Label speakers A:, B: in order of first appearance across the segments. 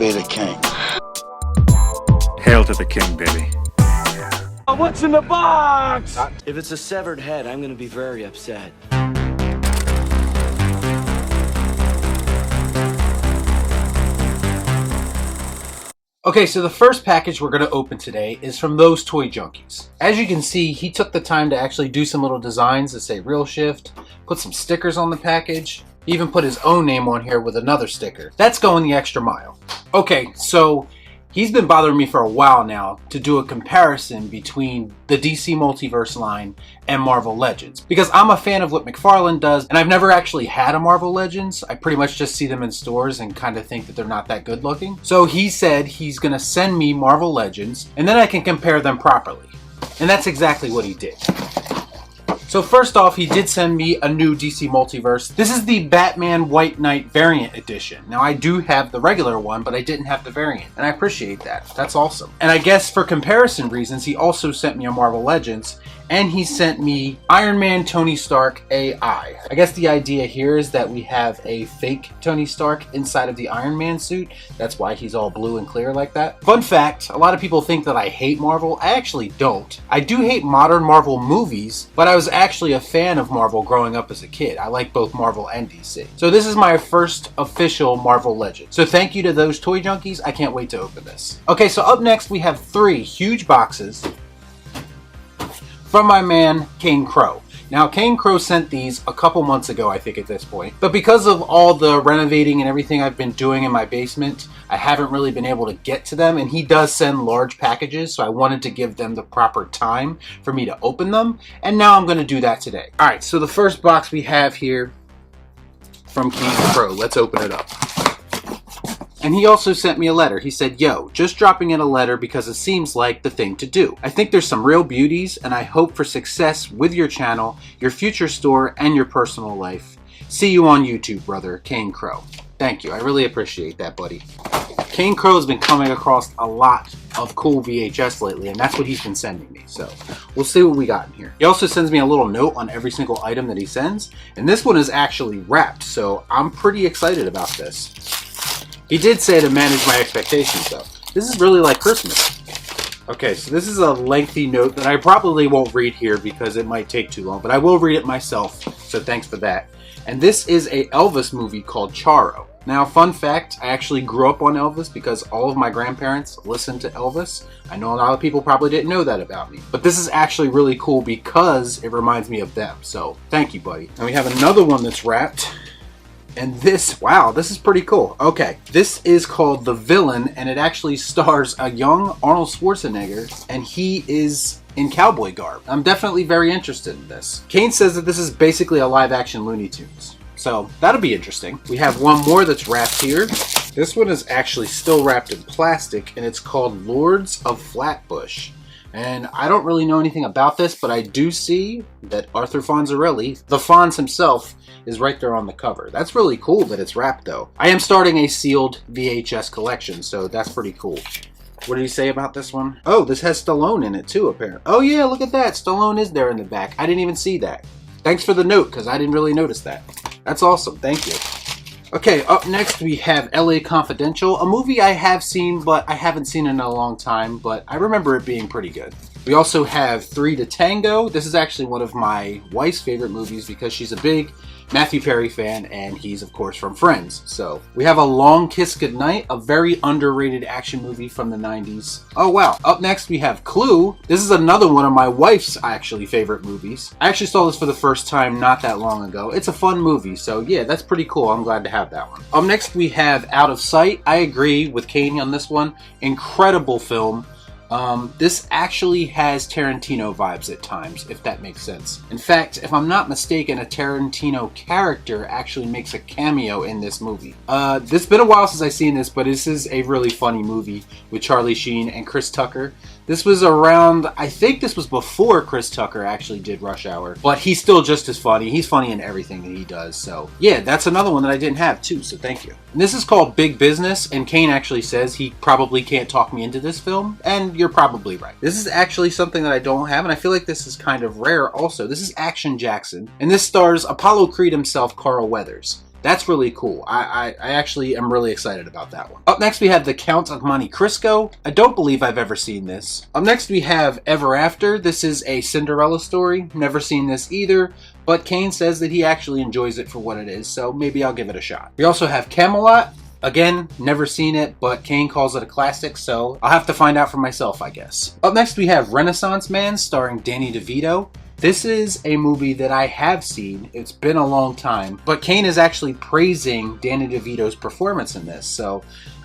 A: be the king.
B: Hail to the king, baby.
C: What's in the box?
D: If it's a severed head, I'm gonna be very upset.
E: Okay, so the first package we're going to open today is from Those Toy Junkies. As you can see, he took the time to actually do some little designs that say Real Shift, put some stickers on the package, even put his own name on here with another sticker. That's going the extra mile. Okay, so he's been bothering me for a while now to do a comparison between the DC Multiverse line and Marvel Legends. Because I'm a fan of what McFarlane does, and I've never actually had a Marvel Legends. I pretty much just see them in stores and kind of think that they're not that good looking. So he said he's going to send me Marvel Legends, and then I can compare them properly. And that's exactly what he did. So first off, he did send me a new DC Multiverse. This is the Batman White Knight variant edition. Now I do have the regular one, but I didn't have the variant, and I appreciate that. That's awesome. And I guess for comparison reasons, he also sent me a Marvel Legends, and he sent me Iron Man Tony Stark AI. I guess the idea here is that we have a fake Tony Stark inside of the Iron Man suit. That's why he's all blue and clear like that. Fun fact, a lot of people think that I hate Marvel. I actually don't. I do hate modern Marvel movies, but I was actually a fan of Marvel growing up as a kid. I like both Marvel and DC. So this is my first official Marvel Legend. So thank you to Those Toy Junkies. I can't wait to open this. Okay, so up next we have 3 huge boxes from my man, Kane Crow. Now, Kane Crow sent these a couple months ago, I think, at this point. But because of all the renovating and everything I've been doing in my basement, I haven't really been able to get to them. And he does send large packages, so I wanted to give them the proper time for me to open them. And now I'm going to do that today. All right, so the first box we have here from Kane Crow. Let's open it up. And he also sent me a letter. He said, yo, just dropping in a letter because it seems like the thing to do. I think there's some real beauties, and I hope for success with your channel, your future store, and your personal life. See you on YouTube, brother, Kane Crow. Thank you. I really appreciate that, buddy. Kane Crow has been coming across a lot of cool VHS lately, and that's what he's been sending me. So we'll see what we got in here. He also sends me a little note on every single item that he sends, and this one is actually wrapped, so I'm pretty excited about this. He did say to manage my expectations, though. This is really like Christmas. Okay, so this is a lengthy note that I probably won't read here because it might take too long, but I will read it myself, so thanks for that. And this is a Elvis movie called Charo. Now, fun fact, I actually grew up on Elvis because all of my grandparents listened to Elvis. I know a lot of people probably didn't know that about me, but this is actually really cool because it reminds me of them. So, thank you, buddy. And we have another one that's wrapped. And this, wow, this is pretty cool. Okay, this is called The Villain, and it actually stars a young Arnold Schwarzenegger, and he is in cowboy garb. I'm definitely very interested in this. Kane says that this is basically a live-action Looney Tunes, so that'll be interesting. We have one more that's wrapped here. This one is actually still wrapped in plastic, and it's called Lords of Flatbush. And I don't really know anything about this, but I do see that Arthur Fonzarelli, the Fonz himself, is right there on the cover. That's really cool that it's wrapped, though. I am starting a sealed VHS collection, so that's pretty cool. What did he say about this one? Oh, this has Stallone in it, too, apparently. Oh, yeah, look at that. Stallone is there in the back. I didn't even see that. Thanks for the note, because I didn't really notice that. That's awesome. Thank you. Okay, up next we have LA Confidential, a movie I have seen, but I haven't seen in a long time, but I remember it being pretty good. We also have 3 to Tango. This is actually one of my wife's favorite movies because she's a big Matthew Perry fan, and he's, of course, from Friends. So we have A Long Kiss Goodnight, a very underrated action movie from the 90s. Oh, wow. Up next, we have Clue. This is another one of my wife's, actually, favorite movies. I actually saw this for the first time not that long ago. It's a fun movie, so yeah, that's pretty cool. I'm glad to have that one. Up next, we have Out of Sight. I agree with Kane on this one. Incredible film. This actually has Tarantino vibes at times, if that makes sense. In fact, if I'm not mistaken, a Tarantino character actually makes a cameo in this movie. It's been a while since I've seen this, but this is a really funny movie with Charlie Sheen and Chris Tucker. This was around, I think this was before Chris Tucker actually did Rush Hour, but he's still just as funny. He's funny in everything that he does, so yeah, that's another one that I didn't have too, so thank you. And this is called Big Business, and Kane actually says he probably can't talk me into this film, and you're probably right. This is actually something that I don't have, and I feel like this is kind of rare also. This is Action Jackson, and this stars Apollo Creed himself, Carl Weathers. That's really cool. I actually am really excited about that one. Up next we have The Count of Monte Cristo. I don't believe I've ever seen this. Up next we have Ever After. This is a Cinderella story. Never seen this either, but Kane says that he actually enjoys it for what it is, so maybe I'll give it a shot. We also have Camelot. Again, never seen it, but Kane calls it a classic, so I'll have to find out for myself, I guess. Up next we have Renaissance Man starring Danny DeVito. This is a movie that I have seen. It's been a long time, but Kane is actually praising Danny DeVito's performance in this, so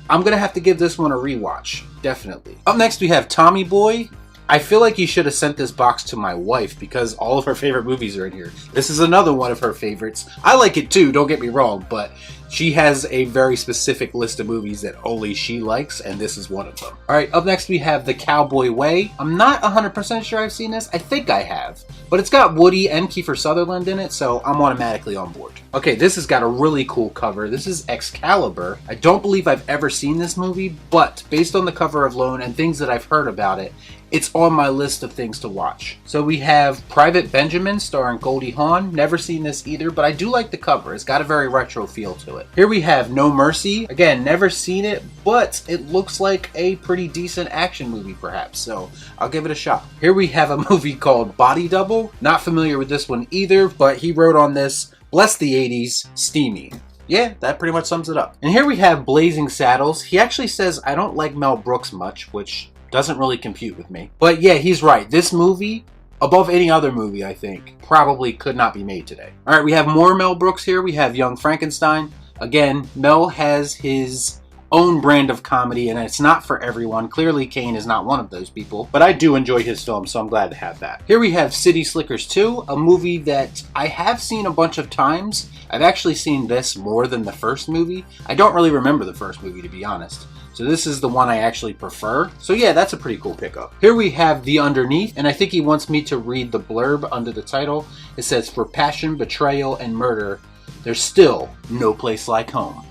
E: I'm gonna have to give this one a rewatch, definitely. Up next we have Tommy Boy. I feel like you should have sent this box to my wife because all of her favorite movies are in here. This is another one of her favorites. I like it too, don't get me wrong, but she has a very specific list of movies that only she likes, and this is one of them. Alright, up next we have The Cowboy Way. I'm not 100% sure I've seen this. I think I have. But it's got Woody and Kiefer Sutherland in it, so I'm automatically on board. Okay, this has got a really cool cover. This is Excalibur. I don't believe I've ever seen this movie, but based on the cover alone and things that I've heard about it, it's on my list of things to watch. So we have Private Benjamin starring Goldie Hawn. Never seen this either, but I do like the cover. It's got a very retro feel to it. Here we have No Mercy. Again, never seen it, but it looks like a pretty decent action movie perhaps, so I'll give it a shot. Here we have a movie called Body Double. Not familiar with this one either, but he wrote on this, bless the 80s, steamy. Yeah, that pretty much sums it up. And here we have Blazing Saddles. He actually says, I don't like Mel Brooks much, which doesn't really compute with me. But yeah, he's right. This movie, above any other movie, I think, probably could not be made today. All right, we have more Mel Brooks here. We have Young Frankenstein. Again, Mel has his own brand of comedy, and it's not for everyone. Clearly, Kane is not one of those people, but I do enjoy his film, so I'm glad to have that. Here we have City Slickers 2, a movie that I have seen a bunch of times. I've actually seen this more than the first movie. I don't really remember the first movie, to be honest. So this is the one I actually prefer. So yeah, that's a pretty cool pickup. Here we have The Underneath, and I think he wants me to read the blurb under the title. It says, for passion, betrayal, and murder, there's still no place like home.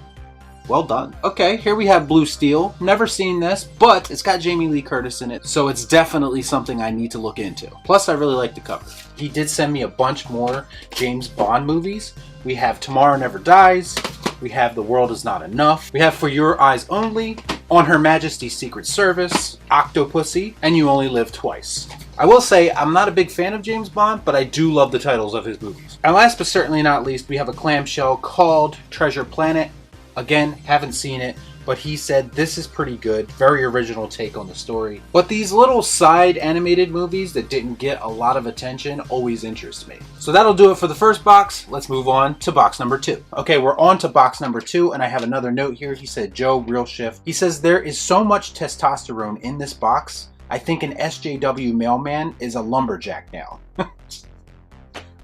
E: Well done. Okay, here we have Blue Steel. Never seen this, but it's got Jamie Lee Curtis in it, so it's definitely something I need to look into. Plus, I really like the cover. He did send me a bunch more James Bond movies. We have Tomorrow Never Dies. We have The World Is Not Enough. We have For Your Eyes Only, On Her Majesty's Secret Service, Octopussy, and You Only Live Twice. I will say, I'm not a big fan of James Bond, but I do love the titles of his movies. And last but certainly not least, we have a clamshell called Treasure Planet. Again, haven't seen it, but he said this is pretty good. Very original take on the story. But these little side animated movies that didn't get a lot of attention always interest me. So that'll do it for the first box. Let's move on to box number 2. Okay, we're on to box number 2, and I have another note here. He said, Joe, real shift. He says, there is so much testosterone in this box. I think an SJW mailman is a lumberjack now.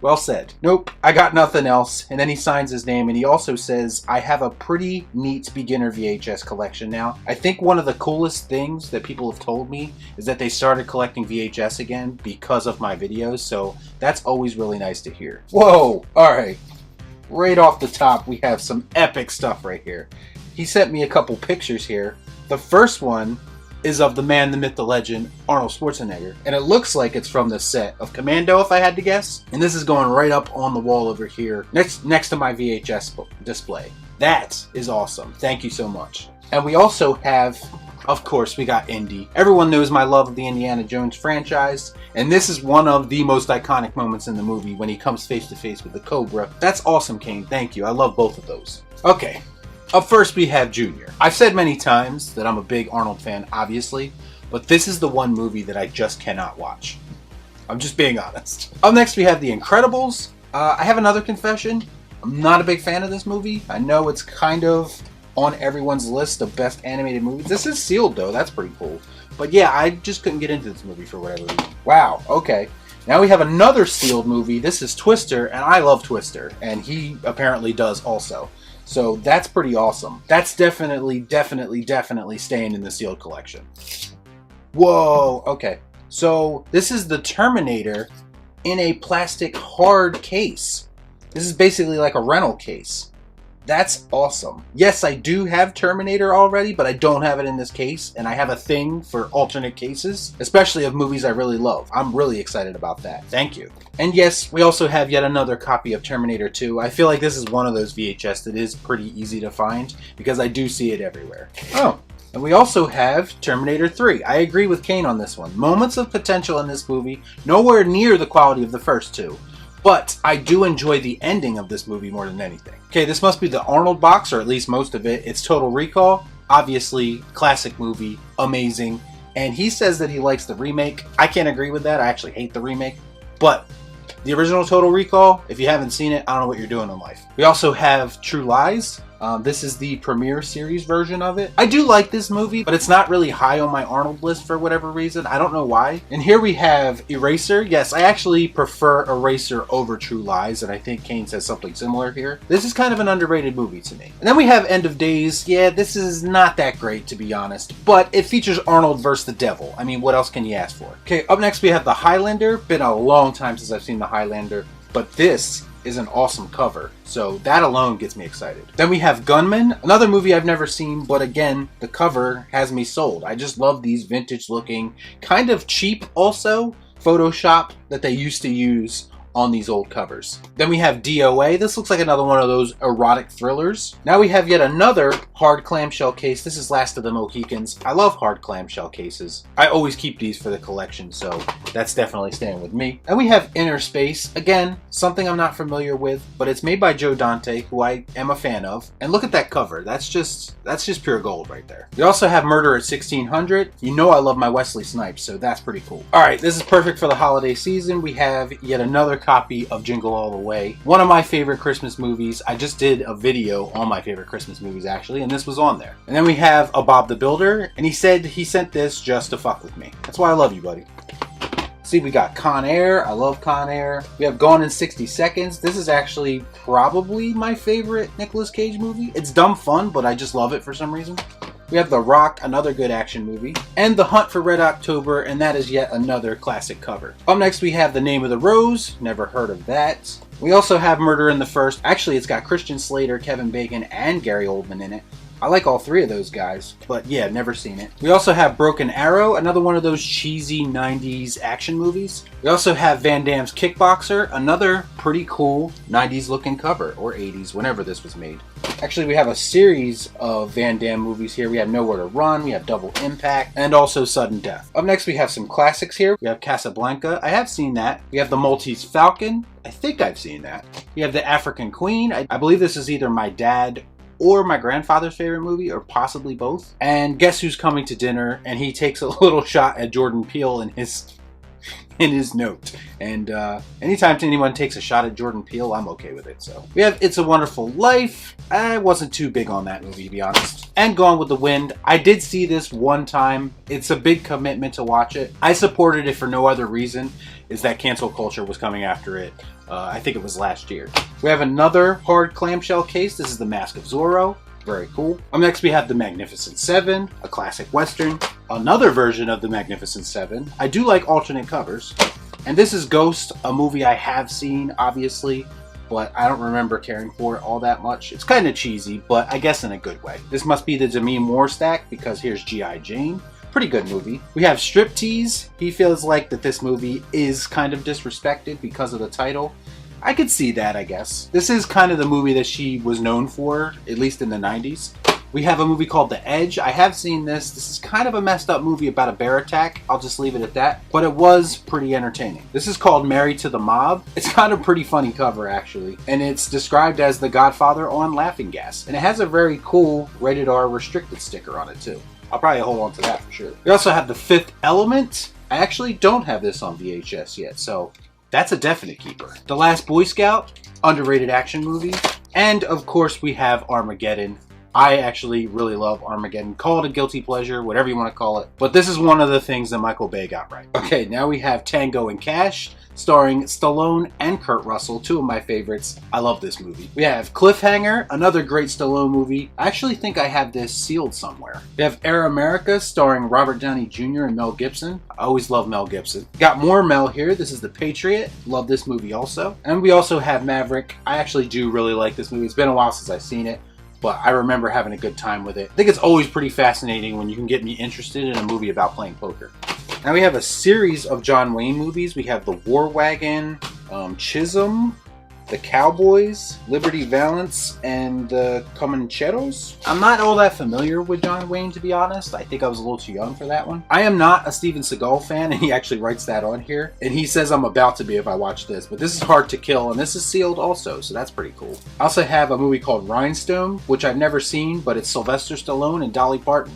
E: Well said. Nope, I got nothing else. And then he signs his name, and he also says, I have a pretty neat beginner VHS collection now. I think one of the coolest things that people have told me is that they started collecting VHS again because of my videos, so that's always really nice to hear. Whoa, alright. Right off the top, we have some epic stuff right here. He sent me a couple pictures here. The first one is of the man, the myth, the legend, Arnold Schwarzenegger. And it looks like it's from the set of Commando, if I had to guess. And this is going right up on the wall over here, next to my VHS display. That is awesome. Thank you so much. And we also have, of course, we got Indy. Everyone knows my love of the Indiana Jones franchise. And this is one of the most iconic moments in the movie when he comes face to face with the Cobra. That's awesome, Kane. Thank you. I love both of those. Okay. Up first, we have Junior. I've said many times that I'm a big Arnold fan, obviously, but this is the one movie that I just cannot watch. I'm just being honest. Up next, we have The Incredibles. I have another confession. I'm not a big fan of this movie. I know it's kind of on everyone's list of best animated movies. This is sealed, though. That's pretty cool. But yeah, I just couldn't get into this movie for whatever reason. Wow, okay. Now we have another sealed movie. This is Twister, and I love Twister, and he apparently does also. So that's pretty awesome. That's definitely staying in the sealed collection. Whoa, okay. So this is the Terminator in a plastic hard case. This is basically like a rental case. That's awesome. Yes, I do have Terminator already, but I don't have it in this case, and I have a thing for alternate cases, especially of movies I really love. I'm really excited about that. Thank you. And yes, we also have yet another copy of Terminator 2. I feel like this is one of those VHS that is pretty easy to find, because I do see it everywhere. Oh, and we also have Terminator 3. I agree with Kane on this one. Moments of potential in this movie, nowhere near the quality of the first two. But I do enjoy the ending of this movie more than anything. Okay, this must be the Arnold box, or at least most of it. It's Total Recall. Obviously, classic movie, amazing. And he says that he likes the remake. I can't agree with that. I actually hate the remake. But the original Total Recall, if you haven't seen it, I don't know what you're doing in life. We also have True Lies. This is the premiere series version of it. I do like this movie, but it's not really high on my Arnold list for whatever reason. I don't know why. And here we have Eraser. Yes, I actually prefer Eraser over True Lies, and I think Kane says something similar here. This is kind of an underrated movie to me. And then we have End of Days. Yeah, this is not that great, to be honest, but it features Arnold versus the devil. I mean, what else can you ask for? Okay, up next we have The Highlander. Been a long time since I've seen The Highlander, but this is an awesome cover, so that alone gets me excited. Then we have Gunmen, another movie I've never seen, but again, the cover has me sold. I just love these vintage looking, kind of cheap also, Photoshop that they used to use on these old covers. Then we have DOA. This looks like another one of those erotic thrillers. Now we have yet another hard clamshell case. This is Last of the Mohicans. I love hard clamshell cases. I always keep these for the collection, so that's definitely staying with me. And we have Inner Space. Again, something I'm not familiar with, but it's made by Joe Dante, who I am a fan of. And look at that cover. That's just pure gold right there. We also have Murder at 1600. You know I love my Wesley Snipes, so that's pretty cool. All right, this is perfect for the holiday season. We have yet another copy of Jingle All the Way, one of my favorite Christmas movies. I just did a video on my favorite Christmas movies actually, and this was on there. And then we have a Bob the Builder, and he said he sent this just to fuck with me. That's why I love you, buddy. See, we got Con Air. I love Con Air. We have Gone in 60 Seconds. This is actually probably my favorite Nicolas Cage movie. It's dumb fun, but I just love it for some reason. We have The Rock, another good action movie, and The Hunt for Red October, and that is yet another classic cover. Up next we have The Name of the Rose, never heard of that. We also have Murder in the First. Actually, it's got Christian Slater, Kevin Bacon, and Gary Oldman in it. I like all three of those guys, but yeah, never seen it. We also have Broken Arrow, another one of those cheesy 90s action movies. We also have Van Damme's Kickboxer, another pretty cool 90s looking cover, or 80s, whenever this was made. Actually, we have a series of Van Damme movies here. We have Nowhere to Run, we have Double Impact, and also Sudden Death. Up next, we have some classics here. We have Casablanca. I have seen that. We have The Maltese Falcon. I think I've seen that. We have The African Queen. I believe this is either my dad or my grandfather's favorite movie, or possibly both. And Guess Who's Coming to Dinner, and he takes a little shot at Jordan Peele in his note. And anytime anyone takes a shot at Jordan Peele, I'm okay with it. So we have It's a Wonderful Life. I wasn't too big on that movie, to be honest. And Gone with the Wind. I did see this one time. It's a big commitment to watch it. I supported it for no other reason, is that cancel culture was coming after it. I think it was last year. We have another hard clamshell case. This is The Mask of Zorro. Very cool. Up next we have The Magnificent Seven, a classic Western. Another version of The Magnificent Seven. I do like alternate covers. And this is Ghost, a movie I have seen, obviously, but I don't remember caring for it all that much. It's kind of cheesy, but I guess in a good way. This must be the Demi Moore stack, because here's G.I. Jane. Pretty good movie. We have Striptease. He feels like that this movie is kind of disrespected because of the title. I could see that, I guess. This is kind of the movie that she was known for, at least in the 90s. We have a movie called The Edge. I have seen this. This is kind of a messed up movie about a bear attack. I'll just leave it at that. But it was pretty entertaining. This is called Married to the Mob. It's got a pretty funny cover, actually. And it's described as The Godfather on Laughing Gas. And it has a very cool rated R restricted sticker on it, too. I'll probably hold on to that for sure. We also have The Fifth Element. I actually don't have this on VHS yet, so that's a definite keeper. The Last Boy Scout, underrated action movie. And of course we have Armageddon, I actually really love Armageddon. Call it a guilty pleasure, whatever you want to call it. But this is one of the things that Michael Bay got right. Okay, now we have Tango and Cash, starring Stallone and Kurt Russell, two of my favorites. I love this movie. We have Cliffhanger, another great Stallone movie. I actually think I have this sealed somewhere. We have Air America, starring Robert Downey Jr. and Mel Gibson. I always love Mel Gibson. Got more Mel here. This is The Patriot. Love this movie also. And we also have Maverick. I actually do really like this movie. It's been a while since I've seen it, but I remember having a good time with it. I think it's always pretty fascinating when you can get me interested in a movie about playing poker. Now we have a series of John Wayne movies. We have The War Wagon, Chisholm, The Cowboys, Liberty Valance, and Comancheros. I'm not all that familiar with John Wayne, to be honest. I think I was a little too young for that one. I am not a Steven Seagal fan, and he actually writes that on here. And he says I'm about to be if I watch this. But this is Hard to Kill, and this is sealed also, so that's pretty cool. I also have a movie called Rhinestone, which I've never seen, but it's Sylvester Stallone and Dolly Parton.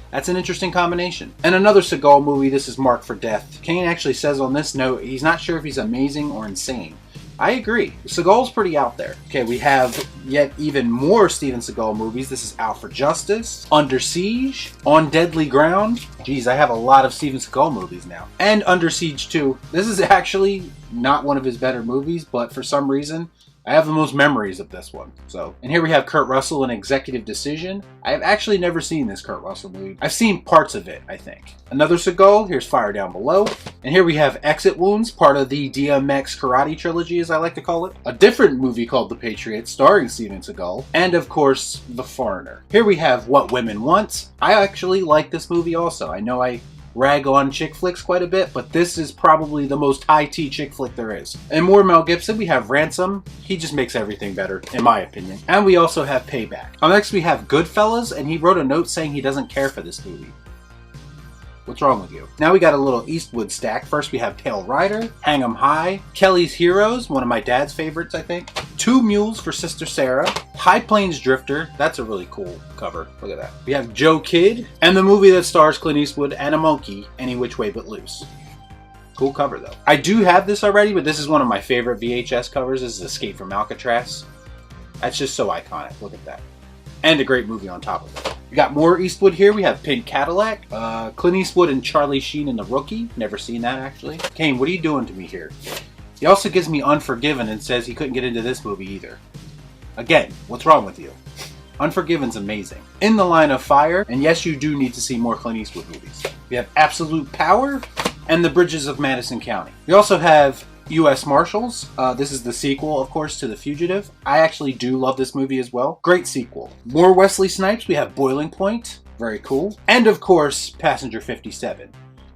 E: That's an interesting combination. And another Seagal movie, this is Marked for Death. Kane actually says on this note, he's not sure if he's amazing or insane. I agree. Seagal's pretty out there. Okay, we have yet even more Steven Seagal movies. This is Out for Justice, Under Siege, On Deadly Ground. Geez, I have a lot of Steven Seagal movies now. And Under Siege 2. This is actually not one of his better movies, but for some reason, I have the most memories of this one. And here we have Kurt Russell in Executive Decision. I have actually never seen this Kurt Russell movie. I've seen parts of it, I think. Another Seagal, here's Fire Down Below. And here we have Exit Wounds, part of the DMX Karate trilogy, as I like to call it. A different movie called The Patriot, starring Steven Seagal. And of course, The Foreigner. Here we have What Women Want. I actually like this movie also. I know I rag on chick flicks quite a bit, but this is probably the most high-tea chick flick there is. And more Mel Gibson, we have Ransom. He just makes everything better, in my opinion. And we also have Payback. Next we have Goodfellas, and he wrote a note saying he doesn't care for this movie. What's wrong with you? Now we got a little Eastwood stack. First we have Pale Rider, Hang 'em High, Kelly's Heroes, one of my dad's favorites, I think. Two Mules for Sister Sarah, High Plains Drifter, that's a really cool cover, look at that. We have Joe Kidd, and the movie that stars Clint Eastwood and a monkey, Any Which Way But Loose. Cool cover though. I do have this already, but this is one of my favorite VHS covers. This is Escape from Alcatraz. That's just so iconic, look at that. And a great movie on top of it. We got more Eastwood here. We have Pink Cadillac, Clint Eastwood and Charlie Sheen in The Rookie. Never seen that actually. Kane, what are you doing to me here? He also gives me Unforgiven and says he couldn't get into this movie either. Again, what's wrong with you? Unforgiven's amazing. In the Line of Fire, and yes, you do need to see more Clint Eastwood movies. We have Absolute Power and The Bridges of Madison County. We also have U.S. Marshals. This is the sequel, of course, to The Fugitive. I actually do love this movie as well. Great sequel. More Wesley Snipes. We have Boiling Point. Very cool. And, of course, Passenger 57.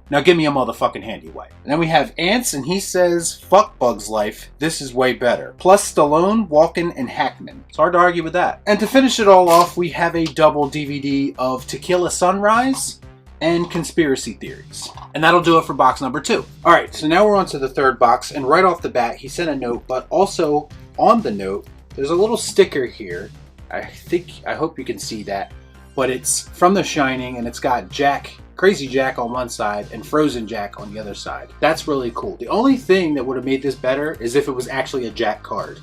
E: Now give me a motherfucking handy wipe. And then we have Ants, and he says, fuck Bug's Life, this is way better. Plus Stallone, Walken, and Hackman. It's hard to argue with that. And to finish it all off, we have a double DVD of Tequila Sunrise and Conspiracy Theories. And that'll do it for box number 2. Alright, so now we're on to the third box, and right off the bat, he sent a note, but also on the note, there's a little sticker here. I hope you can see that. But it's from The Shining, and it's got Crazy Jack on one side and Frozen Jack on the other side. That's really cool. The only thing that would have made this better is if it was actually a Jack card.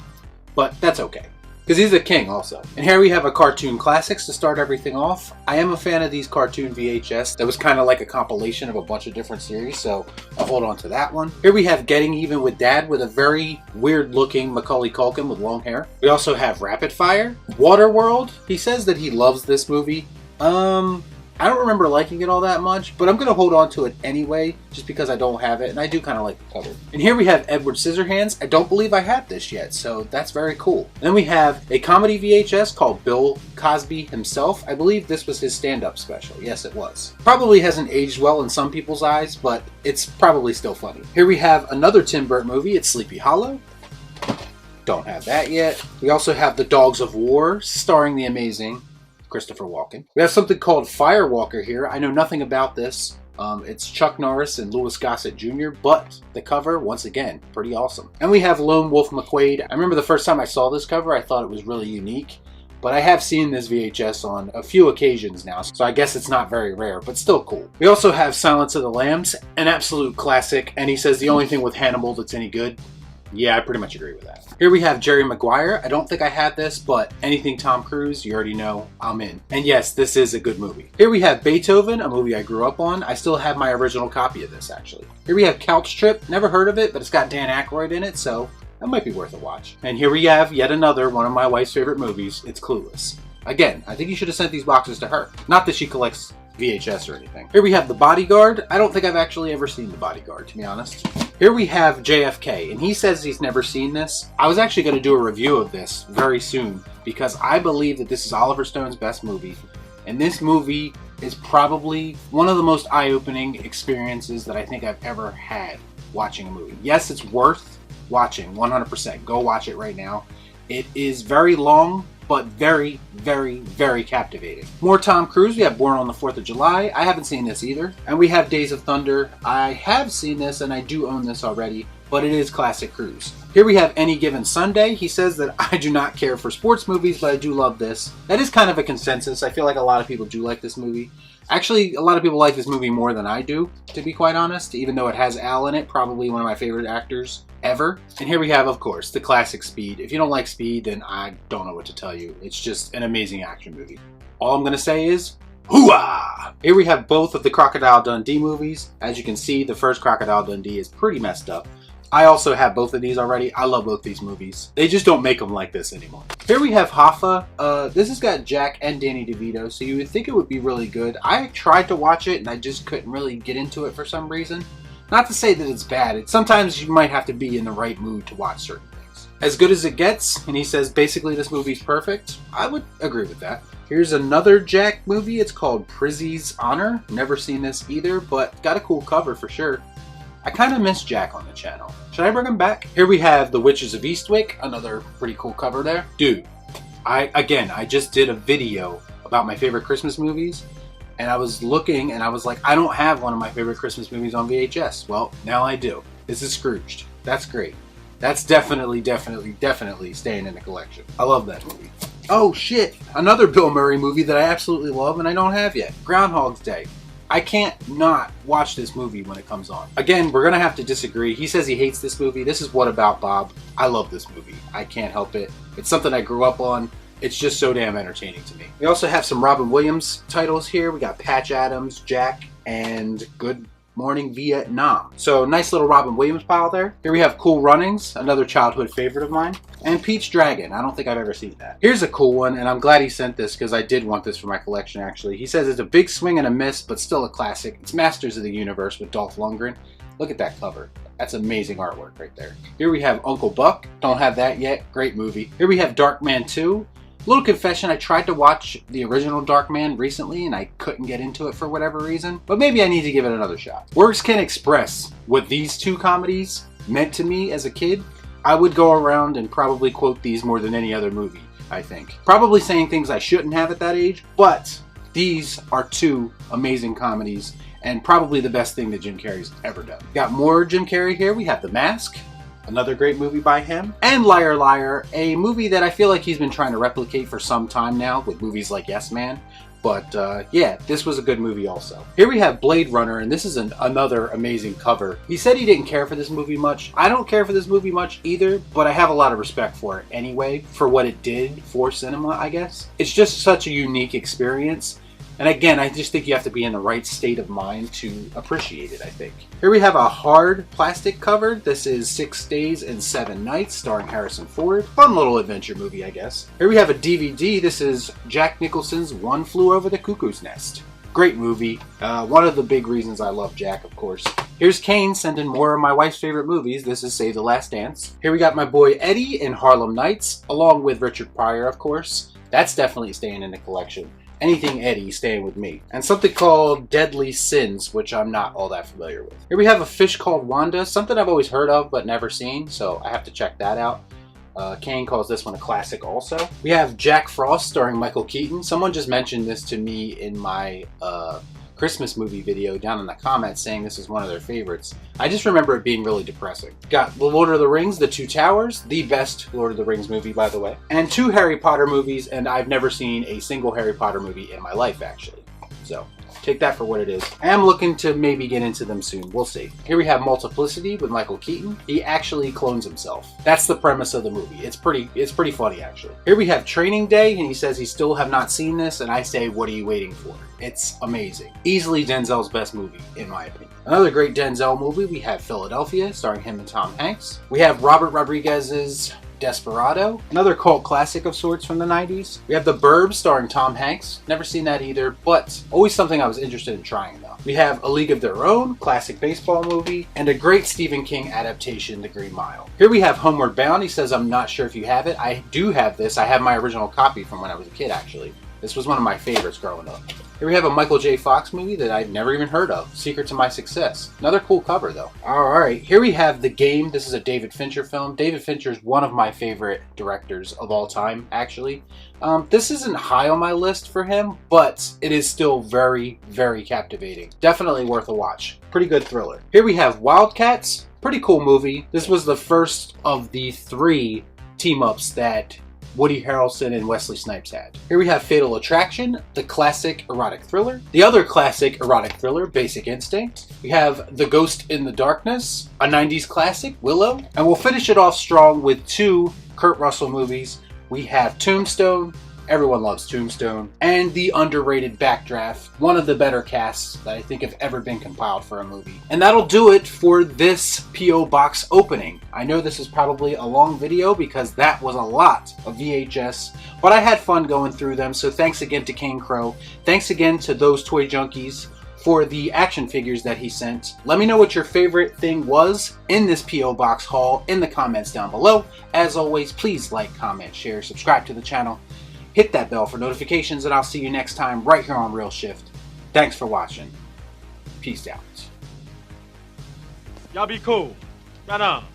E: But that's okay, because he's a king also. And here we have a Cartoon Classics to start everything off. I am a fan of these cartoon VHS. That was kind of like a compilation of a bunch of different series, so I'll hold on to that one. Here we have Getting Even with Dad with a very weird looking Macaulay Culkin with long hair. We also have Rapid Fire. Waterworld. He says that he loves this movie. I don't remember liking it all that much, but I'm going to hold on to it anyway, just because I don't have it, and I do kind of like the cover. And here we have Edward Scissorhands. I don't believe I have this yet, so that's very cool. And then we have a comedy VHS called Bill Cosby Himself. I believe this was his stand-up special. Yes, it was. Probably hasn't aged well in some people's eyes, but it's probably still funny. Here we have another Tim Burton movie. It's Sleepy Hollow. Don't have that yet. We also have The Dogs of War, starring the amazing Christopher Walken. We have something called Firewalker here. I know nothing about this. It's Chuck Norris and Louis Gossett Jr., but the cover, once again, pretty awesome. And we have Lone Wolf McQuade. I remember the first time I saw this cover, I thought it was really unique, but I have seen this VHS on a few occasions now, so I guess it's not very rare, but still cool. We also have Silence of the Lambs, an absolute classic, and he says the only thing with Hannibal that's any good Yeah, I pretty much agree with that. Here we have Jerry Maguire. I don't think I had this, but anything Tom Cruise, you already know I'm in. And yes, this is a good movie. Here we have Beethoven, a movie I grew up on. I still have my original copy of this, actually. Here we have Couch Trip. Never heard of it, but it's got Dan Aykroyd in it, so that might be worth a watch. And here we have yet another one of my wife's favorite movies. It's Clueless. Again, I think you should have sent these boxes to her. Not that she collects VHS or anything. Here we have The Bodyguard. I don't think I've actually ever seen The Bodyguard, to be honest. Here we have JFK, and he says he's never seen this. I was actually going to do a review of this very soon because I believe that this is Oliver Stone's best movie, and this movie is probably one of the most eye-opening experiences that I think I've ever had watching a movie. Yes, it's worth watching, 100%. Go watch it right now. It is very long, but very, very, very captivating. More Tom Cruise. We have Born on the 4th of July. I haven't seen this either. And we have Days of Thunder. I have seen this and I do own this already, but it is classic Cruise. Here we have Any Given Sunday. He says that I do not care for sports movies, but I do love this. That is kind of a consensus. I feel like a lot of people do like this movie. Actually, a lot of people like this movie more than I do, to be quite honest, even though it has Al in it, probably one of my favorite actors ever. And here we have, of course, the classic Speed. If you don't like Speed, then I don't know what to tell you. It's just an amazing action movie. All I'm going to say is, hooah! Here we have both of the Crocodile Dundee movies. As you can see, the first Crocodile Dundee is pretty messed up. I also have both of these already. I love both these movies. They just don't make them like this anymore. Here we have Hoffa. This has got Jack and Danny DeVito, so you would think it would be really good. I tried to watch it and I just couldn't really get into it for some reason. Not to say that it's bad. Sometimes you might have to be in the right mood to watch certain things. As good as it gets, and he says basically this movie's perfect. I would agree with that. Here's another Jack movie. It's called Prizzy's Honor. Never seen this either, but got a cool cover for sure. I kind of miss Jack on the channel. Should I bring him back? Here we have The Witches of Eastwick. Another pretty cool cover there. Dude, I just did a video about my favorite Christmas movies. And I was looking and I was like, I don't have one of my favorite Christmas movies on VHS. Well, now I do. This is Scrooged. That's great. That's definitely staying in the collection. I love that movie. Oh shit, another Bill Murray movie that I absolutely love and I don't have yet. Groundhog's Day. I can't not watch this movie when it comes on. Again, we're gonna have to disagree. He says he hates this movie. This is What About Bob. I love this movie. I can't help it. It's something I grew up on. It's just so damn entertaining to me. We also have some Robin Williams titles here. We got Patch Adams, Jack, and Good Morning Vietnam. So nice little Robin Williams pile there. Here we have Cool Runnings, another childhood favorite of mine. And Pete's Dragon. I don't think I've ever seen that. Here's a cool one, and I'm glad he sent this because I did want this for my collection actually. He says it's a big swing and a miss, but still a classic. It's Masters of the Universe with Dolph Lundgren. Look at that cover. That's amazing artwork right there. Here we have Uncle Buck. Don't have that yet. Great movie. Here we have Darkman 2. Little confession, I tried to watch the original Darkman recently and I couldn't get into it for whatever reason, but maybe I need to give it another shot. Words can express what these two comedies meant to me as a kid. I would go around and probably quote these more than any other movie, I think. Probably saying things I shouldn't have at that age, but these are two amazing comedies and probably the best thing that Jim Carrey's ever done. Got more Jim Carrey here. We have The Mask. Another great movie by him. And Liar Liar, a movie that I feel like he's been trying to replicate for some time now with movies like Yes Man. But yeah, this was a good movie also. Here we have Blade Runner, and this is another amazing cover. He said he didn't care for this movie much. I don't care for this movie much either, but I have a lot of respect for it anyway, for what it did for cinema, I guess. It's just such a unique experience. And again, I just think you have to be in the right state of mind to appreciate it, I think. Here we have a hard plastic cover. This is 6 Days and 7 Nights, starring Harrison Ford. Fun little adventure movie, I guess. Here we have a DVD. This is Jack Nicholson's One Flew Over the Cuckoo's Nest. Great movie. One of the big reasons I love Jack, of course. Here's Kane sending more of my wife's favorite movies. This is Save the Last Dance. Here we got my boy Eddie in Harlem Nights, along with Richard Pryor, of course. That's definitely staying in the collection. Anything Eddie staying with me. And something called Deadly Sins, which I'm not all that familiar with. Here we have A Fish Called Wanda, something I've always heard of but never seen, so I have to check that out. Kane calls this one a classic also. We have Jack Frost starring Michael Keaton. Someone just mentioned this to me in my Christmas movie video down in the comments saying this is one of their favorites. I just remember it being really depressing. Got The Lord of the Rings, The Two Towers, the best Lord of the Rings movie by the way, and 2 Harry Potter movies, and I've never seen a single Harry Potter movie in my life actually. So take that for what it is. I am looking to maybe get into them soon. We'll see. Here we have Multiplicity with Michael Keaton. He actually clones himself. That's the premise of the movie. It's pretty funny, actually. Here we have Training Day, and he says he still have not seen this, and I say, what are you waiting for? It's amazing. Easily Denzel's best movie, in my opinion. Another great Denzel movie, we have Philadelphia, starring him and Tom Hanks. We have Robert Rodriguez's Desperado, another cult classic of sorts from the 90s. We have The Burbs, starring Tom Hanks. Never seen that either, but always something I was interested in trying though. We have A League of Their Own, classic baseball movie, and a great Stephen King adaptation, The Green Mile. Here we have Homeward Bound. He says, I'm not sure if you have it. I do have this. I have my original copy from when I was a kid, actually. This was one of my favorites growing up. Here we have a Michael J. Fox movie that I'd never even heard of, Secret to My Success. Another cool cover though. Alright, here we have The Game. This is a David Fincher film. David Fincher is one of my favorite directors of all time, actually. This isn't high on my list for him, but it is still very, very captivating. Definitely worth a watch. Pretty good thriller. Here we have Wildcats. Pretty cool movie. This was the first of the 3 team-ups that Woody Harrelson and Wesley Snipes had. Here we have Fatal Attraction, the classic erotic thriller. The other classic erotic thriller, Basic Instinct. We have The Ghost in the Darkness, a 90s classic, Willow. And we'll finish it off strong with 2 Kurt Russell movies. We have Tombstone. Everyone loves Tombstone. And the underrated Backdraft, one of the better casts that I think have ever been compiled for a movie. And that'll do it for this P.O. Box opening. I know this is probably a long video because that was a lot of VHS, but I had fun going through them, so thanks again to King Crow. Thanks again to those toy junkies for the action figures that he sent. Let me know what your favorite thing was in this P.O. Box haul in the comments down below. As always, please like, comment, share, subscribe to the channel. Hit that bell for notifications, and I'll see you next time right here on Real Shift. Thanks for watching. Peace out.
C: Y'all be cool. Right on.